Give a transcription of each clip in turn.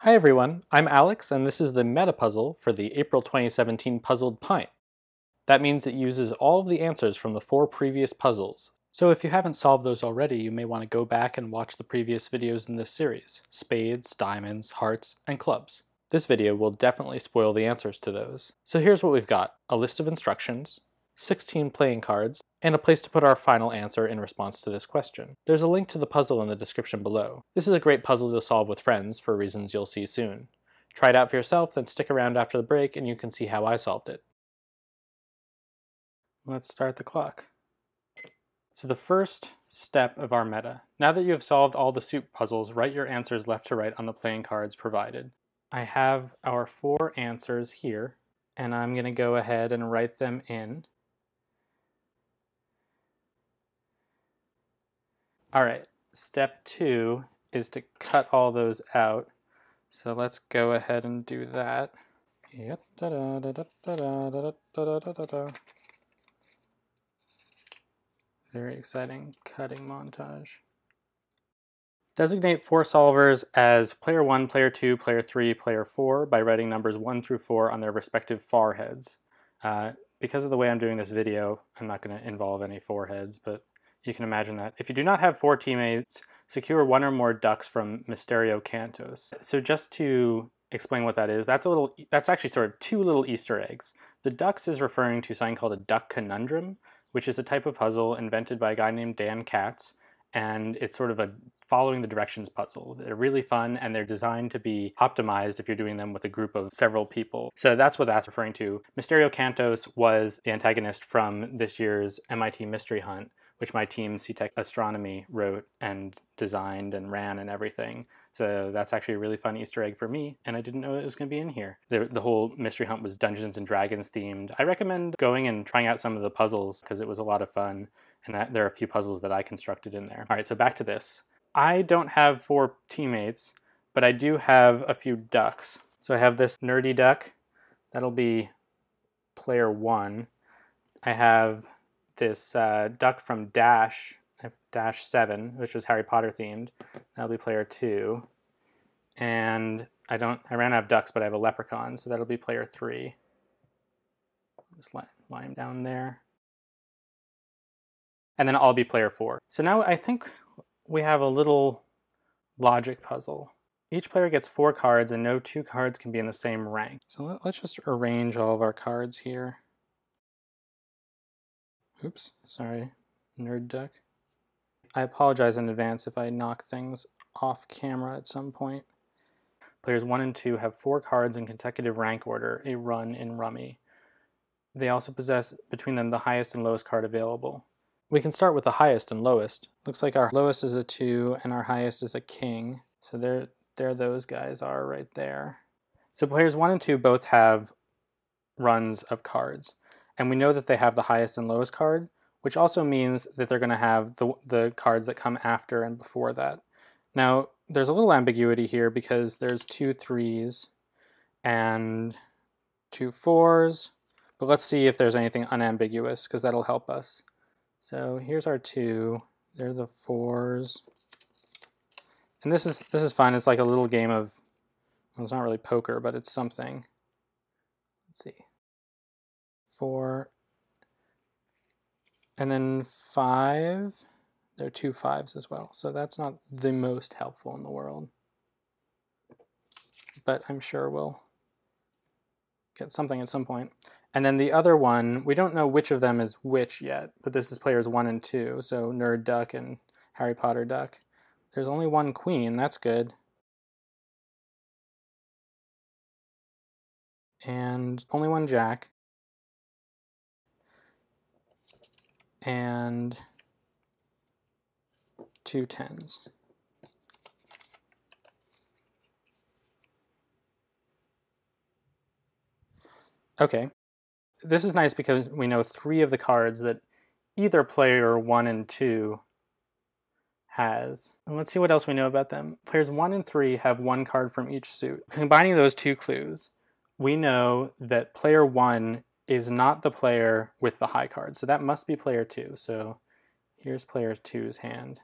Hi everyone, I'm Alex and this is the meta puzzle for the April 2017 Puzzled Pint. That means it uses all of the answers from the 4 previous puzzles. So if you haven't solved those already, you may want to go back and watch the previous videos in this series: spades, diamonds, hearts, and clubs. This video will definitely spoil the answers to those. So here's what we've got: a list of instructions, 16 playing cards, and a place to put our final answer in response to this question. There's a link to the puzzle in the description below. This is a great puzzle to solve with friends for reasons you'll see soon. Try it out for yourself, then stick around after the break and you can see how I solved it. Let's start the clock. So the first step of our meta. Now that you have solved all the soup puzzles, write your answers left to right on the playing cards provided. I have our 4 answers here, and I'm going to go ahead and write them in. All right, step 2 is to cut all those out. So let's go ahead and do that. Yep. Very exciting cutting montage. Designate 4 solvers as player 1, player 2, player 3, player 4 by writing numbers 1 through 4 on their respective foreheads. Because of the way I'm doing this video, I'm not going to involve any foreheads, but you can imagine that. If you do not have 4 teammates, secure 1 or more ducks from Mysterio Cantos. So just to explain what that is, that's actually sort of 2 little Easter eggs. The ducks is referring to something called a duck conundrum, which is a type of puzzle invented by a guy named Dan Katz, and it's sort of a following the directions puzzle. They're really fun and they're designed to be optimized if you're doing them with a group of several people. So that's what that's referring to. Mysterio Cantos was the antagonist from this year's MIT Mystery Hunt, which my team, C-Tech Astronomy, wrote and designed and ran and everything. So that's actually a really fun Easter egg for me, and I didn't know it was going to be in here. The whole Mystery Hunt was Dungeons and Dragons themed. I recommend going and trying out some of the puzzles because it was a lot of fun, and there are a few puzzles that I constructed in there. All right, so back to this. I don't have 4 teammates, but I do have a few ducks. So I have this nerdy duck. That'll be player 1. I have this duck from Dash 7, which was Harry Potter themed. That'll be player 2. And I ran out of ducks, but I have a leprechaun, so that'll be player 3. Just lie him down there. And then I'll be player 4. So now I think we have a little logic puzzle. Each player gets 4 cards and no 2 cards can be in the same rank. So let's just arrange all of our cards here. Oops, sorry, nerd duck. I apologize in advance if I knock things off camera at some point. Players 1 and 2 have 4 cards in consecutive rank order, a run in Rummy. They also possess between them the highest and lowest card available. We can start with the highest and lowest. Looks like our lowest is a 2 and our highest is a king. So there those guys are right there. So players 1 and 2 both have runs of cards. And we know that they have the highest and lowest card, which also means that they're going to have the cards that come after and before that. Now, there's a little ambiguity here because there's 2 3s and 2 4s, but let's see if there's anything unambiguous because that'll help us. So here's our 2, they're the 4s. And this is fun. It's like a little game of, well, it's not really poker, but it's something. Let's see. 4, and then 5. There are 2 5s as well, so that's not the most helpful in the world. But I'm sure we'll get something at some point. And then the other one, we don't know which of them is which yet, but this is players 1 and 2, so Nerd Duck and Harry Potter Duck. There's only 1 queen, that's good. And only 1 jack. And 2 10s. Okay, this is nice because we know 3 of the cards that either player 1 and 2 has. And let's see what else we know about them. Players 1 and 3 have 1 card from each suit. Combining those 2 clues, we know that player 1 is not the player with the high card, so that must be player 2. So here's player 2's hand.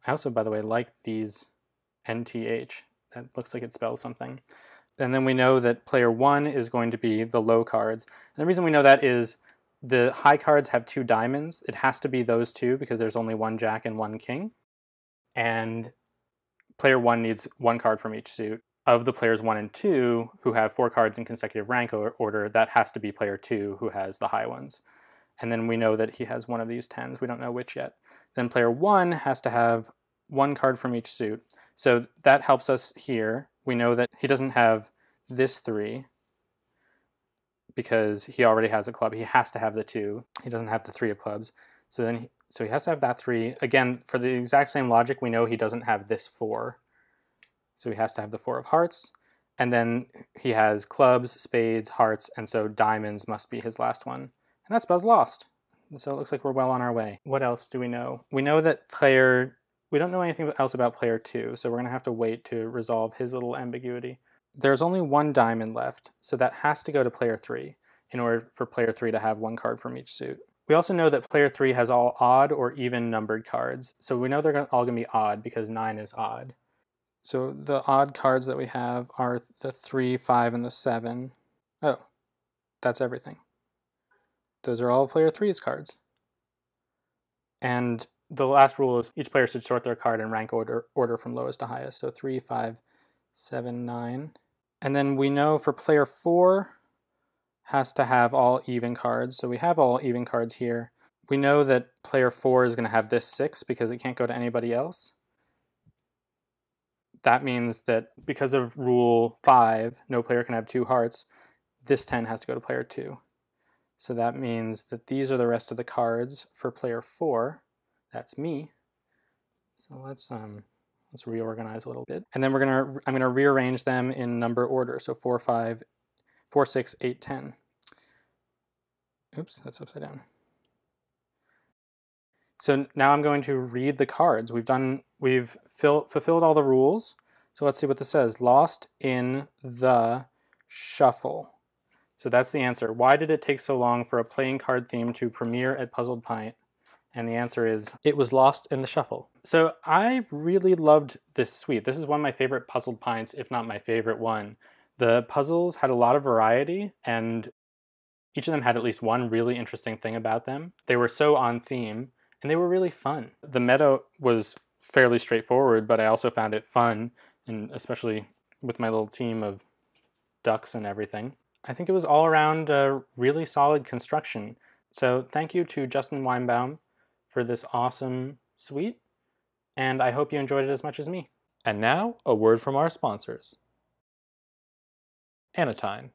I also, by the way, like these NTH. That looks like it spells something. And then we know that player 1 is going to be the low cards. And the reason we know that is the high cards have 2 diamonds. It has to be those two because there's only 1 jack and 1 king. And player 1 needs 1 card from each suit. Of the players 1 and 2 who have 4 cards in consecutive rank order, that has to be player 2 who has the high ones. And then we know that he has one of these 10s. We don't know which yet. Then player 1 has to have 1 card from each suit. So that helps us here. We know that he doesn't have this 3 because he already has a club. He has to have the 2. He doesn't have the 3 of clubs. So he has to have that 3. Again, for the exact same logic, we know he doesn't have this 4. So he has to have the 4 of hearts. And then he has clubs, spades, hearts, and so diamonds must be his last one. And that spells lost. And so it looks like we're well on our way. What else do we know? We know that we don't know anything else about player 2, so we're going to have to wait to resolve his little ambiguity. There's only 1 diamond left, so that has to go to player 3 in order for player 3 to have 1 card from each suit. We also know that player 3 has all odd or even numbered cards, so we know they're all going to be odd because 9 is odd. So the odd cards that we have are the 3, 5, and the 7. Oh, that's everything. Those are all player 3's cards. And the last rule is each player should sort their card in rank order from lowest to highest. So 3, 5, 7, 9. And then we know for player 4 has to have all even cards. So we have all even cards here. We know that player 4 is going to have this 6 because it can't go to anybody else. That means that because of rule 5, no player can have 2 hearts, this 10 has to go to player 2. So that means that these are the rest of the cards for player 4. That's me. So let's reorganize a little bit. And then I'm gonna rearrange them in number order. So 4, 5, 4, 6, 8, 10. Oops, that's upside down. So now I'm going to read the cards. We've fulfilled all the rules. So let's see what this says. Lost in the shuffle. So that's the answer. Why did it take so long for a playing card theme to premiere at Puzzled Pint? And the answer is, it was lost in the shuffle. So I really loved this suite. This is one of my favorite Puzzled Pints, if not my favorite one. The puzzles had a lot of variety, and each of them had at least one really interesting thing about them. They were so on theme, and they were really fun. The meta was fairly straightforward, but I also found it fun, and especially with my little team of ducks and everything. I think it was all around a really solid construction. So thank you to Justin Weinbaum for this awesome suite, and I hope you enjoyed it as much as me. And now, a word from our sponsors. Anatine.